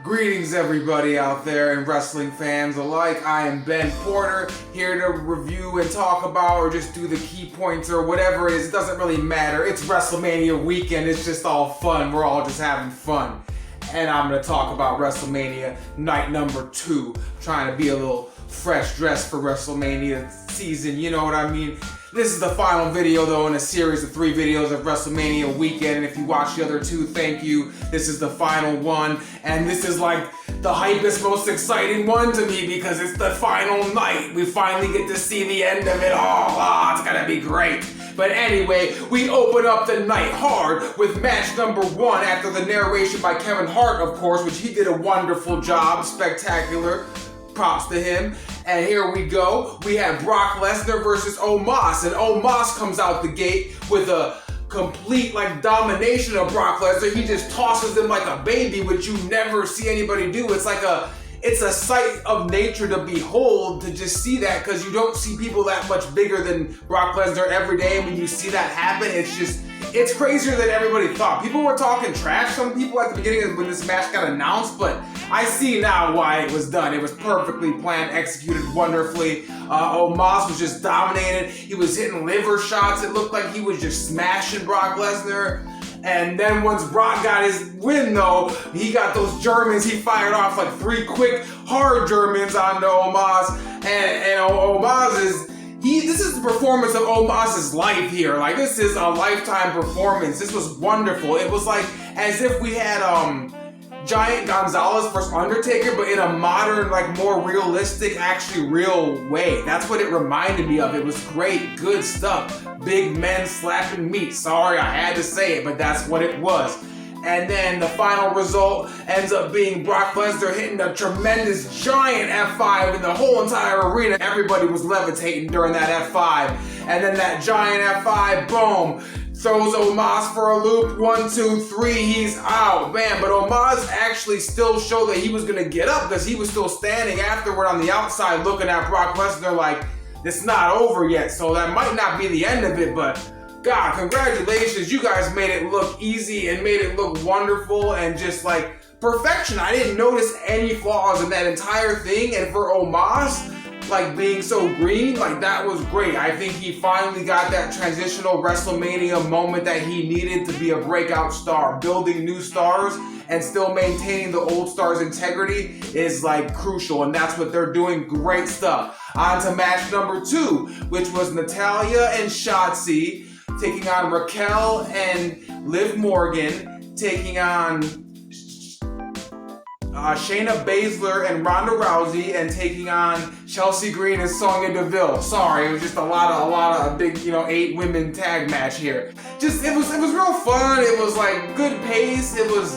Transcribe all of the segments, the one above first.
Greetings everybody out there and wrestling fans alike. I am Ben Porter, here to review and talk about or just do the key points or whatever it is. It doesn't really matter. It's WrestleMania weekend. It's just all fun. We're all just having fun. And I'm going to talk about WrestleMania night number 2. Trying to be a little fresh dress for WrestleMania season, you know what I mean? This is the final video though in a series of 3 videos of WrestleMania weekend, and if you watch the other 2, thank you. This is the final one, and this is like the hypest, most exciting one to me because it's the final night. We finally get to see the end of it all. It's gonna be great. But anyway, we open up the night hard with match number 1 after the narration by Kevin Hart, of course, which he did a wonderful job, spectacular. Props to him. And here we go. We have Brock Lesnar versus Omos, and Omos comes out the gate with a complete domination of Brock Lesnar. He just tosses him like a baby, which you never see anybody do. It's a sight of nature to behold, to just see that, because you don't see people that much bigger than Brock Lesnar every day. And when you see that happen, it's crazier than everybody thought. People were talking trash, some people at the beginning when this match got announced, but I see now why it was done. It was perfectly planned, executed wonderfully. Omos was just dominated. He was hitting liver shots. It looked like he was just smashing Brock Lesnar. And then once Brock got his win though, he got those Germans. He fired off like 3 quick, hard Germans onto Omos. And Omos this is the performance of Omos' life here. Like, this is a lifetime performance. This was wonderful. It was like as if we had Giant Gonzalez versus Undertaker, but in a modern, more realistic, actually real way. That's what it reminded me of. It was great, good stuff. Big men slapping meat. Sorry, I had to say it, but that's what it was. And then the final result ends up being Brock Lesnar hitting a tremendous giant F5 in the whole entire arena. Everybody was levitating during that F5. And then that giant F5, boom, throws Omos for a loop. 1, 2, 3, he's out. Bam. But Omos actually still showed that he was going to get up because he was still standing afterward on the outside looking at Brock Lesnar like, it's not over yet. So that might not be the end of it, but God, congratulations. You guys made it look easy and made it look wonderful and just perfection. I didn't notice any flaws in that entire thing. And for Omos, being so green, that was great. I think he finally got that transitional WrestleMania moment that he needed to be a breakout star. Building new stars and still maintaining the old stars' integrity is crucial, and that's what they're doing. Great stuff. On to match number 2, which was Natalya and Shotzi taking on Raquel and Liv Morgan, taking on Shayna Baszler and Ronda Rousey, and taking on Chelsea Green and Sonya Deville. Sorry, it was just a lot of big, 8 women tag match here. It was real fun. It was good pace. It was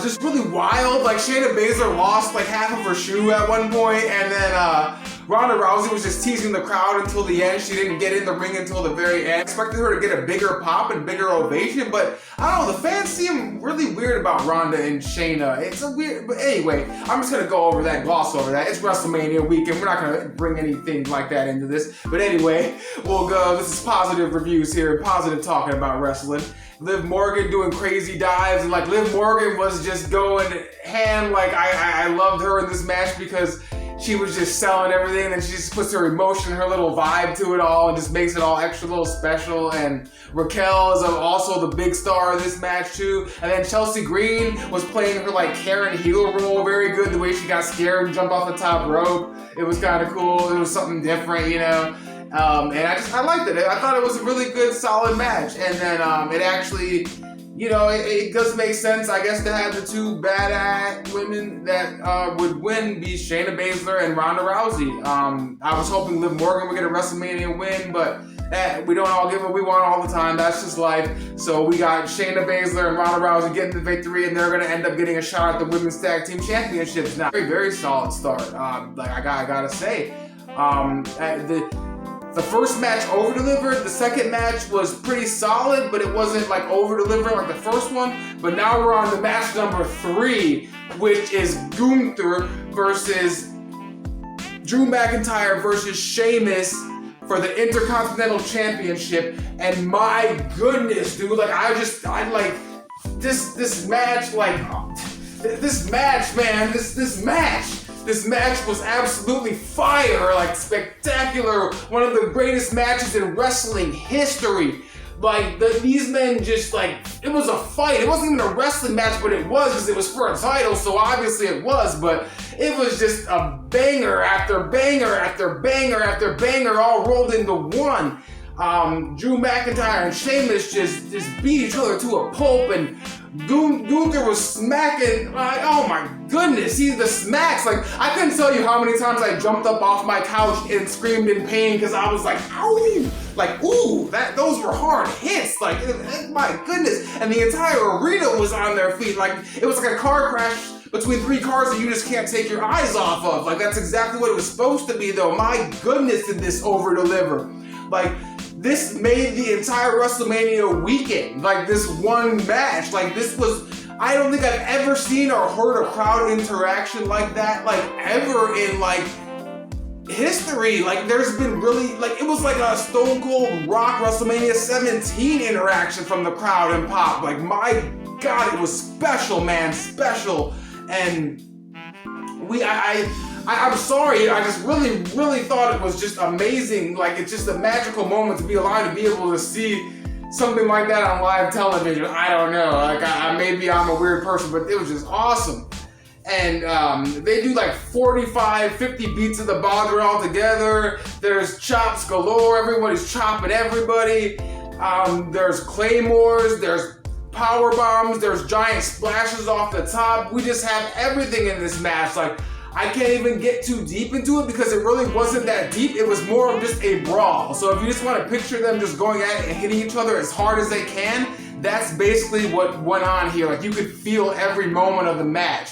just really wild. Shayna Baszler lost half of her shoe at one point, and then Ronda Rousey was just teasing the crowd until the end. She didn't get in the ring until the very end. I expected her to get a bigger pop and bigger ovation, but I don't know, the fans seem really weird about Ronda and Shayna. It's a weird, but anyway, I'm just gonna go over that, gloss over that. It's WrestleMania weekend. We're not gonna bring anything like that into this. But anyway, we'll go. This is positive reviews here, positive talking about wrestling. Liv Morgan doing crazy dives, and Liv Morgan was just going ham. I loved her in this match because she was just selling everything, and she just puts her emotion, her little vibe to it all, and just makes it all extra little special. And Raquel is also the big star of this match too. And then Chelsea Green was playing her Karen heel role very good. The way she got scared and jumped off the top rope, it was kind of cool. It was something different, And I liked it. I thought it was a really good, solid match. And then it actually, it does make sense, I guess, to have the 2 badass women that would win be Shayna Baszler and Ronda Rousey. I was hoping Liv Morgan would get a WrestleMania win, but we don't all get what we want all the time. That's just life. So we got Shayna Baszler and Ronda Rousey getting the victory, and they're going to end up getting a shot at the Women's Tag Team Championships now. Very, very solid start. I gotta say. The first match over-delivered. The second match was pretty solid, but it wasn't over-delivering like the first one. But now we're on the match number 3, which is Gunther versus Drew McIntyre versus Sheamus for the Intercontinental Championship. And my goodness, dude, this match, this match, man, this match was absolutely fire, like spectacular, one of the greatest matches in wrestling history. Like, these men just, like, it was a fight. It wasn't even a wrestling match, but it was, because it was for a title, so obviously it was, but it was just a banger after banger after banger after banger, all rolled into one. Drew McIntyre and Sheamus just beat each other to a pulp, and Gunther was smacking, like, oh my goodness, the smacks, like, I couldn't tell you how many times I jumped up off my couch and screamed in pain, because I was like, ow, like, ooh, those were hard hits, like, my goodness, and the entire arena was on their feet, like, it was like a car crash between three cars that you just can't take your eyes off of, like, that's exactly what it was supposed to be, though. My goodness, did this over-deliver, like, this made the entire WrestleMania weekend, like this one match, like this was, I don't think I've ever seen or heard a crowd interaction like that, like ever in like history. Like there's been really, like it was like a Stone Cold Rock WrestleMania 17 interaction from the crowd and pop. Like my God, it was special, man, special. And I'm sorry, I just really thought it was just amazing. Like, it's just a magical moment to be alive, to be able to see something like that on live television. I don't know, like, maybe I'm a weird person, but it was just awesome. And they do like 45, 50 beats of the bother all together. There's chops galore, everybody's chopping everybody. There's claymores, there's power bombs, there's giant splashes off the top. We just have everything in this match. Like, I can't even get too deep into it because it really wasn't that deep. It was more of just a brawl. So if you just want to picture them just going at it and hitting each other as hard as they can, that's basically what went on here. Like, you could feel every moment of the match.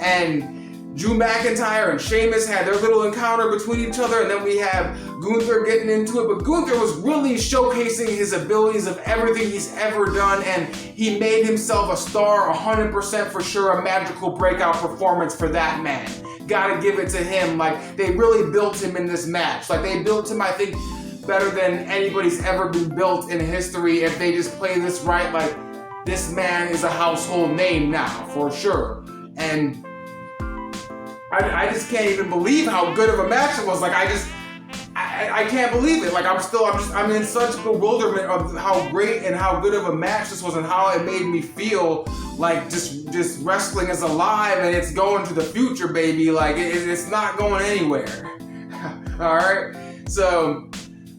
And Drew McIntyre and Sheamus had their little encounter between each other, and then we have Gunther getting into it. But Gunther was really showcasing his abilities of everything he's ever done, and he made himself a star 100% for sure, a magical breakout performance for that man. Gotta give it to him. Like, they really built him in this match. Like, they built him, I think, better than anybody's ever been built in history. If they just play this right, like, this man is a household name now, for sure. And I just can't even believe how good of a match it was. Like, I can't believe it. Like, I'm in such bewilderment of how great and how good of a match this was and how it made me feel like just wrestling is alive and it's going to the future, baby. Like, it's not going anywhere. All right. So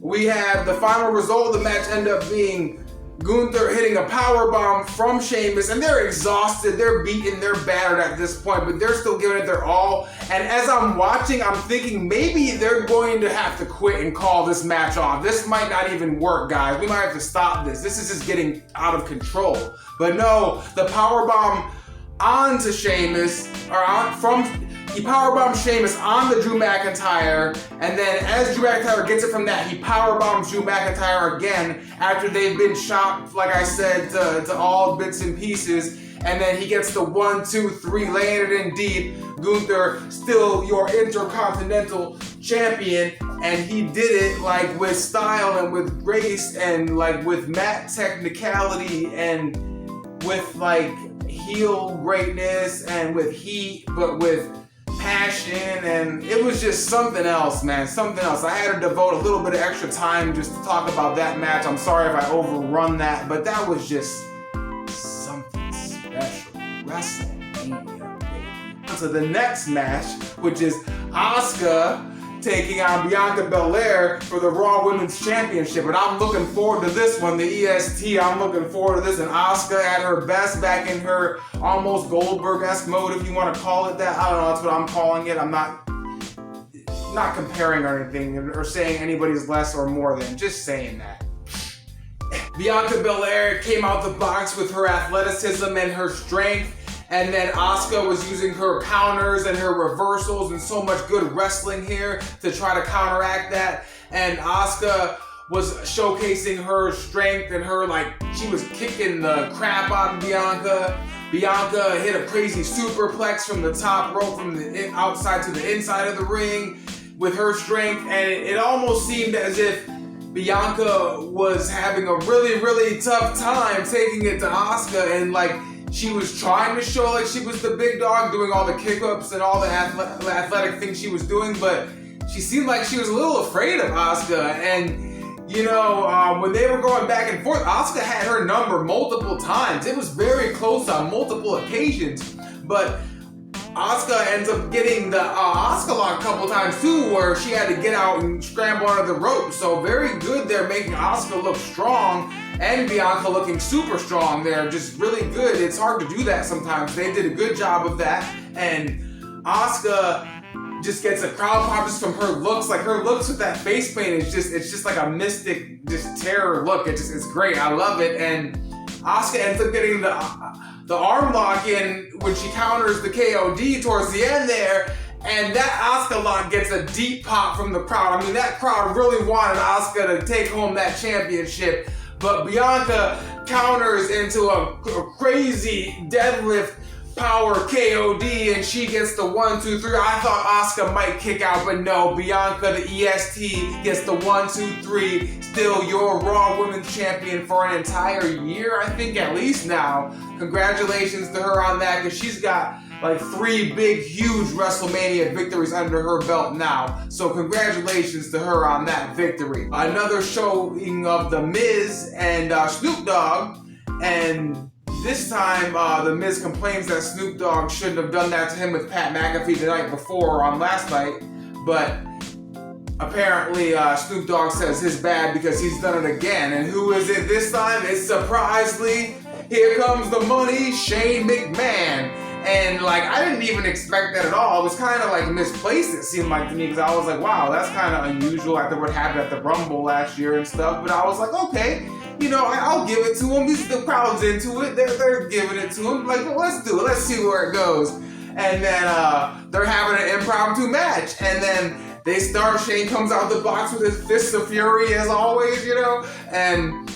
we have the final result of the match end up being Gunther hitting a powerbomb from Sheamus, and they're exhausted, they're beaten, they're battered at this point, but they're still giving it their all. And as I'm watching, I'm thinking maybe they're going to have to quit and call this match off. This might not even work, guys. We might have to stop this. This is just getting out of control. But no, the powerbomb onto Sheamus, he powerbombs Sheamus on the Drew McIntyre, and then as Drew McIntyre gets it from that, he powerbombs Drew McIntyre again after they've been chopped, like I said, to all bits and pieces, and then he gets the 1, 2, 3, laying it in deep. Gunther, still your Intercontinental Champion, and he did it like with style and with grace and like with mat technicality and with like heel greatness and with heat, but with passion, and it was just something else, man, something else. I had to devote a little bit of extra time just to talk about that match. I'm sorry if I overrun that, but that was just something special. WrestleMania, baby. So the next match, which is Asuka taking on Bianca Belair for the Raw Women's Championship, and I'm looking forward to this one, the EST. I'm looking forward to this, and Asuka at her best, back in her almost Goldberg-esque mode, if you want to call it that. I don't know, that's what I'm calling it. I'm not comparing or anything, or saying anybody's less or more than, just saying that. Bianca Belair came out the box with her athleticism and her strength, and then Asuka was using her counters and her reversals and so much good wrestling here to try to counteract that. And Asuka was showcasing her strength and her, like, she was kicking the crap out of Bianca. Bianca hit a crazy superplex from the top rope, from the outside to the inside of the ring with her strength. And it almost seemed as if Bianca was having a really, really tough time taking it to Asuka, and like, She was trying to show like she was the big dog, doing all the kick-ups and all the athletic things she was doing, but she seemed like she was a little afraid of Asuka. And, you know, when they were going back and forth, Asuka had her number multiple times. It was very close on multiple occasions, but Asuka ends up getting the Asuka lock a couple times too, where she had to get out and scramble under the rope. So very good there, making Asuka look strong, and Bianca looking super strong there, just really good. It's hard to do that sometimes. They did a good job of that, and Asuka just gets a crowd pop just from her looks. Like her looks with that face paint is just like a mystic, just terror look. It's great. I love it. And Asuka ends up getting the arm lock in when she counters the KOD towards the end there, and that Asuka lock gets a deep pop from the crowd. I mean, that crowd really wanted Asuka to take home that championship, but Bianca counters into a crazy deadlift power KOD, and she gets the 1, 2, 3. I thought Asuka might kick out, but no, Bianca, the EST, gets the 1, 2, 3. Still your Raw Women's Champion for an entire year, I think, at least now. Congratulations to her on that, because she's got like 3 big, huge WrestleMania victories under her belt now. So congratulations to her on that victory. Another showing of The Miz and Snoop Dogg, and this time, The Miz complains that Snoop Dogg shouldn't have done that to him with Pat McAfee the night before on last night, but apparently Snoop Dogg says his bad because he's done it again. And who is it this time? It's surprisingly, here comes the money, Shane McMahon. And like, I didn't even expect that at all. It was kind of like misplaced, it seemed like to me, because I was like, wow, that's kind of unusual after what happened at the Rumble last year and stuff. But I was like, okay, you know, I'll give it to him. The crowd's into it. They're giving it to him. Like, well, let's do it. Let's see where it goes. And then they're having an impromptu match. And then they start. Shane comes out the box with his fists of fury, as always, you know. And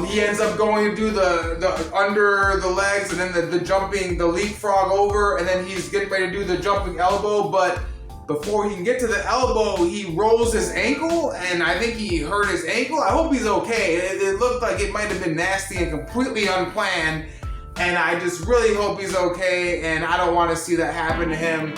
he ends up going to do the under the legs, and then the jumping, the leapfrog over, and then he's getting ready to do the jumping elbow, but before he can get to the elbow, he rolls his ankle, and I think he hurt his ankle. I hope he's okay. It looked like it might have been nasty and completely unplanned, and I just really hope he's okay, and I don't want to see that happen to him.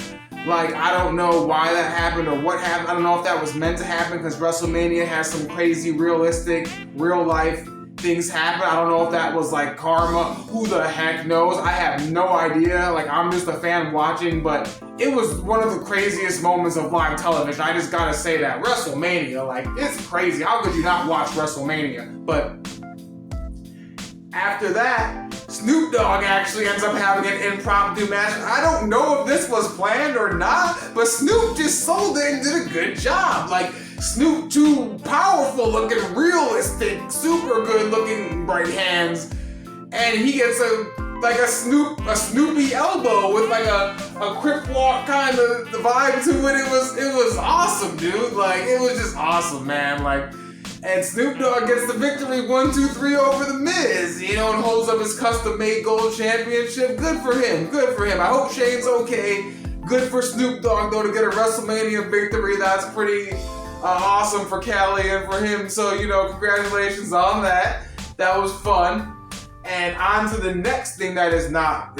Like, I don't know why that happened or what happened. I don't know if that was meant to happen, because WrestleMania has some crazy, realistic, real-life things happen. I don't know if that was like karma. Who the heck knows? I have no idea. Like, I'm just a fan watching, but it was one of the craziest moments of live television. I just gotta say that. WrestleMania, like, it's crazy. How could you not watch WrestleMania? But after that, Snoop Dogg actually ends up having an impromptu match. I don't know if this was planned or not, but Snoop just sold it and did a good job. Like, Snoop, too powerful looking, realistic, super good looking right hands, and he gets a Snoopy elbow with like a crip walk kind of vibe to it. It was awesome, dude. Like, it was just awesome, man. Like, and Snoop Dogg gets the victory 1, 2, 3 over The Miz, you know, and holds up his custom-made gold championship. Good for him. Good for him. I hope Shane's okay. Good for Snoop Dogg, though, to get a WrestleMania victory. That's pretty awesome for Cali and for him. So, you know, congratulations on that. That was fun. And on to the next thing that is not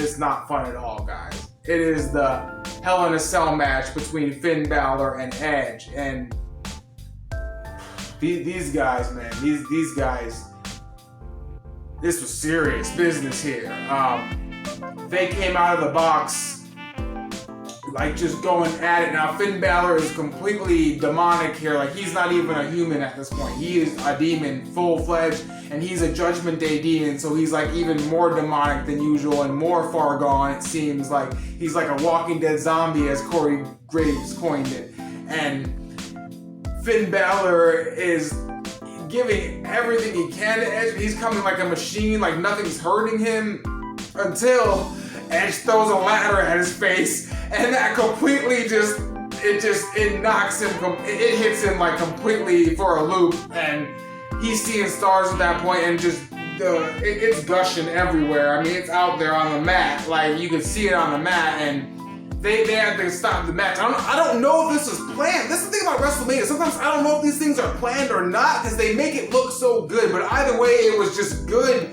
fun at all, guys. It is the Hell in a Cell match between Finn Balor and Edge. And these guys, man, these guys, this was serious business here. They came out of the box like just going at it. Now Finn Balor is completely demonic here. Like, he's not even a human at this point. He is a demon, full-fledged, and he's a Judgment Day demon, so he's like even more demonic than usual and more far gone. It seems like he's like a Walking Dead zombie, as Corey Graves coined it. And Finn Balor is giving everything he can to Edge. He's coming like a machine, like nothing's hurting him, until Edge throws a ladder at his face, and that completely it knocks him, it hits him like completely for a loop, and he's seeing stars at that point, and just it's gushing everywhere. I mean, it's out there on the mat, like you can see it on the mat, and they had to stop the match. I don't know if this was planned. That's the thing about WrestleMania. Sometimes I don't know if these things are planned or not, because they make it look so good, but either way, it was just good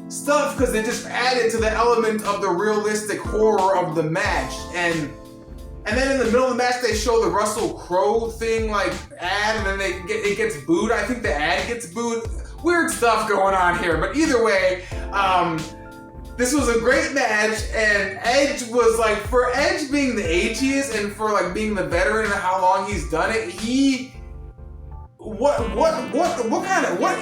stuff because it just added to the element of the realistic horror of the match. And then in the middle of the match, they show the Russell Crowe thing, like, ad, and then it gets booed. I think the ad gets booed. Weird stuff going on here. But either way, this was a great match, and Edge was like, for Edge being the age he is, and for like being the veteran and how long he's done it, what are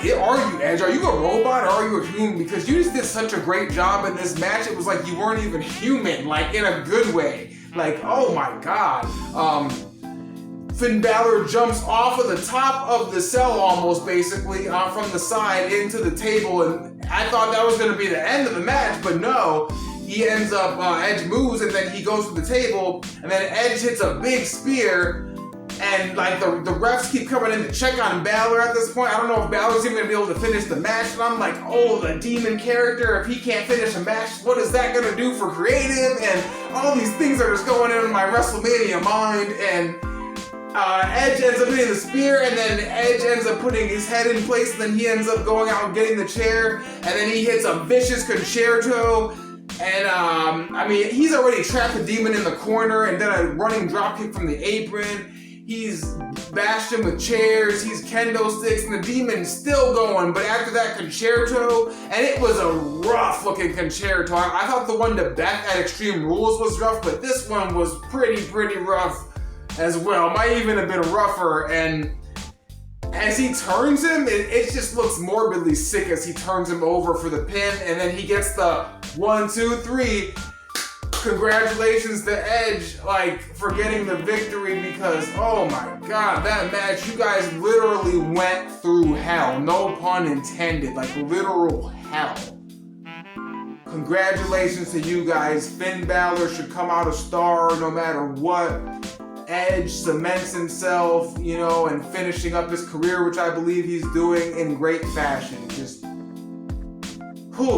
you, Edge? Are you a robot or are you a human? Because you just did such a great job in this match. It was like you weren't even human, like in a good way. Like, oh my God. Finn Balor jumps off of the top of the cell almost, basically, from the side into the table, and I thought that was going to be the end of the match, but no. He ends up, Edge moves, and then he goes to the table, and then Edge hits a big spear, and like the refs keep coming in to check on Balor at this point. I don't know if Balor's even going to be able to finish the match, and I'm like, oh, the demon character, if he can't finish a match, what is that going to do for creative? And all these things are just going in my WrestleMania mind, and Edge ends up hitting the spear, and then Edge ends up putting his head in place, and then he ends up going out and getting the chair, and then he hits a vicious concerto, and I mean, he's already trapped the demon in the corner, and then a running dropkick from the apron. He's bashed him with chairs, he's kendo sticks, and the demon's still going, but after that concerto, and it was a rough looking concerto. I thought the one to Beth at Extreme Rules was rough, but this one was pretty rough as well. Might even have been rougher, and as he turns him, it just looks morbidly sick as he turns him over for the pin, and then he gets the 1, 2, 3. Congratulations to Edge, like, for getting the victory, because, oh my God, that match, you guys literally went through hell. No pun intended, like literal hell. Congratulations to you guys. Finn Balor should come out a star no matter what. Edge cements himself, you know, and finishing up his career, which I believe he's doing in great fashion. Just,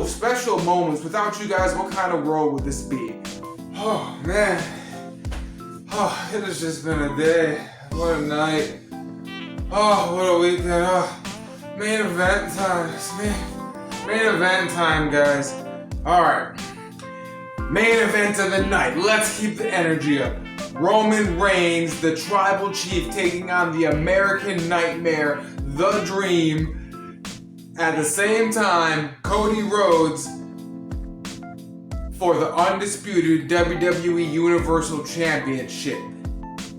special moments. Without you guys, what kind of world would this be? Oh, man. Oh, it has just been a day. What a night. Oh, what a weekend. Oh, main event time. Main event time, guys. Alright. Main event of the night. Let's keep the energy up. Roman Reigns, the Tribal Chief, taking on the American Nightmare, The Dream. At the same time, Cody Rhodes for the undisputed WWE Universal Championship.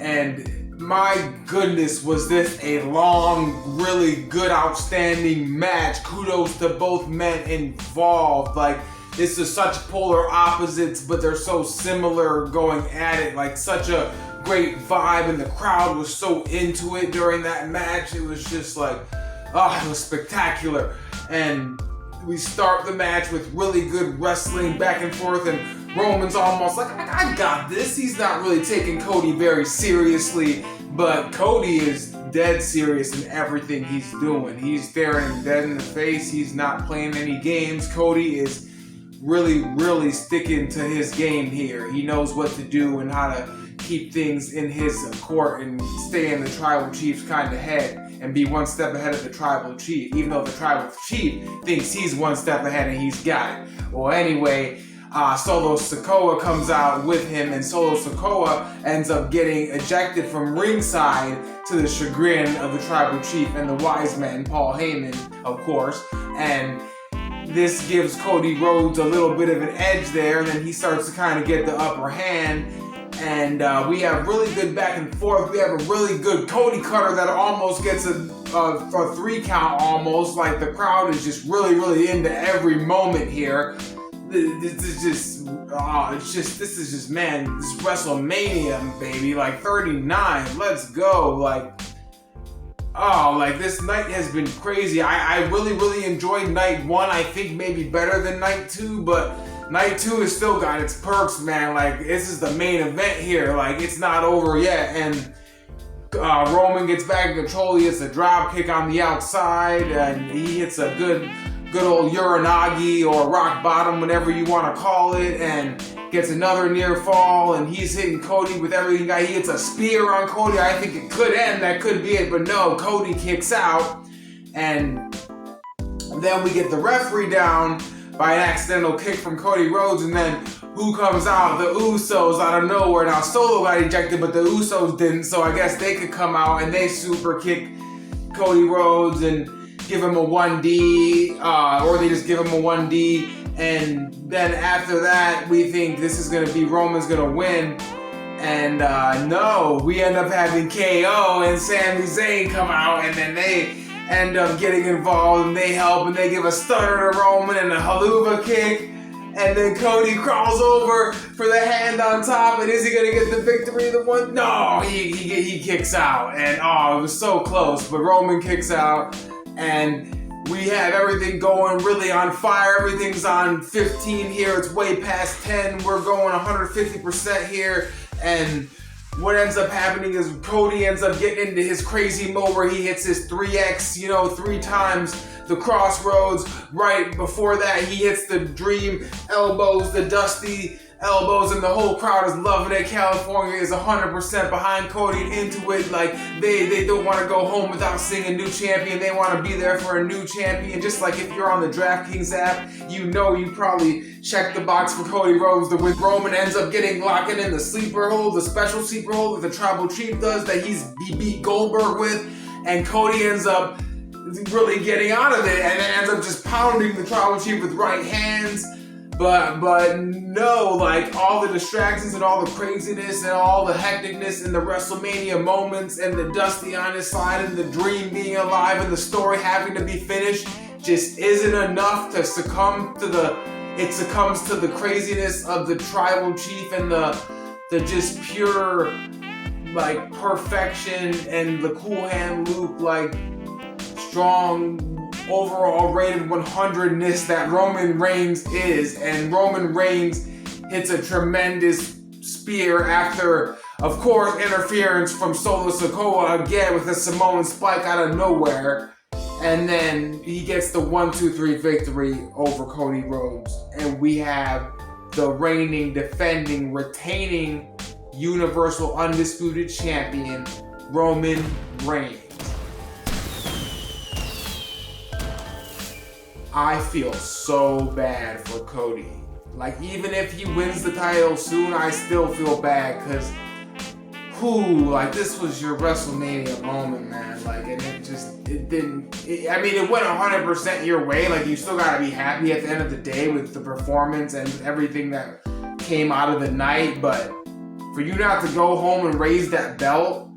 And my goodness, was this a long, really good, outstanding match. Kudos to both men involved. Like, this is such polar opposites, but they're so similar going at it. Like, such a great vibe, and the crowd was so into it during that match. It was just like, it was spectacular. And we start the match with really good wrestling back and forth, and Roman's almost like, I got this. He's not really taking Cody very seriously, but Cody is dead serious in everything he's doing. He's staring dead in the face. He's not playing any games. Cody is really sticking to his game here. He knows what to do and how to keep things in his court and stay in the Tribal Chief's kind of head and be one step ahead of the Tribal Chief, even though the Tribal Chief thinks he's one step ahead and he's got it. Well, anyway, Solo Sikoa comes out with him, and Solo Sikoa ends up getting ejected from ringside to the chagrin of the Tribal Chief and the wise man, Paul Heyman, of course. And this gives Cody Rhodes a little bit of an edge there, and then he starts to kind of get the upper hand. And we have really good back and forth. We have a really good Cody cutter that almost gets a 3 count almost. Like, the crowd is just really into every moment here. This is just, this is WrestleMania, baby. Like, 39, let's go. Like, this night has been crazy. I really enjoyed night 1. I think maybe better than night 2, but night 2 has still got its perks, man. Like, this is the main event here. Like, it's not over yet. And Roman gets back in control. He hits a drop kick on the outside, and he hits a good old Uranagi or rock bottom, whatever you want to call it, and gets another near fall, and he's hitting Cody with everything. He hits a spear on Cody. I think it could end. That could be it, but no, Cody kicks out, and then we get the referee down. by an accidental kick from Cody Rhodes, and then who comes out? The Usos out of nowhere. Now Solo got ejected, but the Usos didn't, so I guess they could come out and they super kick Cody Rhodes and give him a 1D, or they just give him a 1D, and then after that, we think this is gonna be Roman's gonna win, and no, we end up having KO and Sami Zayn come out, and then they end up getting involved, and they help, and they give a stunner to Roman and a haluva kick, and then Cody crawls over for the hand on top, and is he gonna get the victory? No, he kicks out, and it was so close, but Roman kicks out, and we have everything going really on fire. Everything's on 15 here. It's way past 10. We're going 150% here, and what ends up happening is Cody ends up getting into his crazy mode where he hits his 3X, 3 times the crossroads. Right before that, he hits the Dream elbows, the Dusty elbows, and the whole crowd is loving it. California is 100% behind Cody and into it. Like, they don't want to go home without seeing a new champion. They want to be there for a new champion. Just like if you're on the DraftKings app, you probably check the box for Cody Rhodes to win. Roman ends up locking in the sleeper hold, the special sleeper hold that the Tribal Chief does, that he beat Goldberg with, and Cody ends up really getting out of it, and then ends up just pounding the Tribal Chief with right hands. But no, like, all the distractions and all the craziness and all the hecticness in the WrestleMania moments, and the Dusty on his side, and the Dream being alive, and the story having to be finished just isn't enough to succumb to it succumbs to the craziness of the Tribal Chief and the just pure, like, perfection and the Cool Hand Luke, like, strong overall rated 100ness that Roman Reigns is. And Roman Reigns hits a tremendous spear after, of course, interference from Solo Sikoa again with a Samoan spike out of nowhere. And then he gets the 1-2-3 victory over Cody Rhodes. And we have the reigning, defending, retaining Universal Undisputed Champion, Roman Reigns. I feel so bad for Cody. Like, even if he wins the title soon, I still feel bad, because this was your WrestleMania moment, man. Like, and it went 100% your way. Like, you still gotta be happy at the end of the day with the performance and everything that came out of the night, but for you not to go home and raise that belt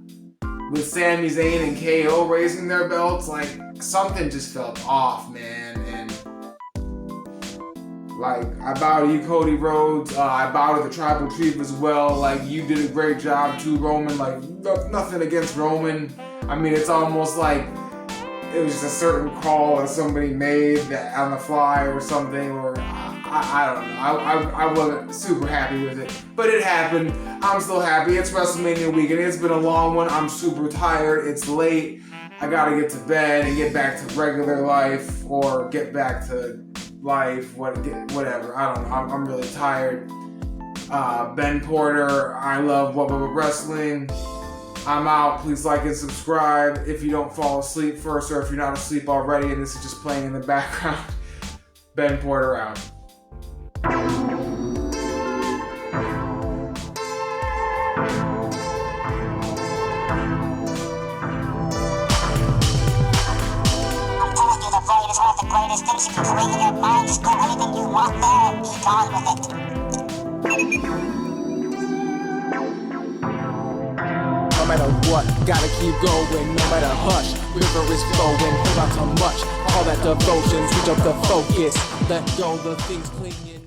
with Sami Zayn and KO raising their belts, like, something just felt off, man. And like, I bow to you, Cody Rhodes. I bow to the Tribal Chief as well. Like, you did a great job too, Roman. Like, nothing against Roman. I mean, it's almost like it was just a certain call that somebody made that on the fly or something, or I don't know. I wasn't super happy with it, but it happened. I'm still happy. It's WrestleMania weekend. It's been a long one. I'm super tired. It's late. I gotta get to bed and get back to regular life, or get back to life, whatever. I don't know. I'm really tired. Ben Porter, I love What Wrestling. I'm out. Please like and subscribe if you don't fall asleep first, or if you're not asleep already and this is just playing in the background. Ben Porter out. Is one of the greatest things you can create in your mind. Just put anything you want there and be gone with it. No matter what, gotta keep going, no matter hush. River is flowing, hold on to much. All that devotion, switch up the focus. Let go the things clinging.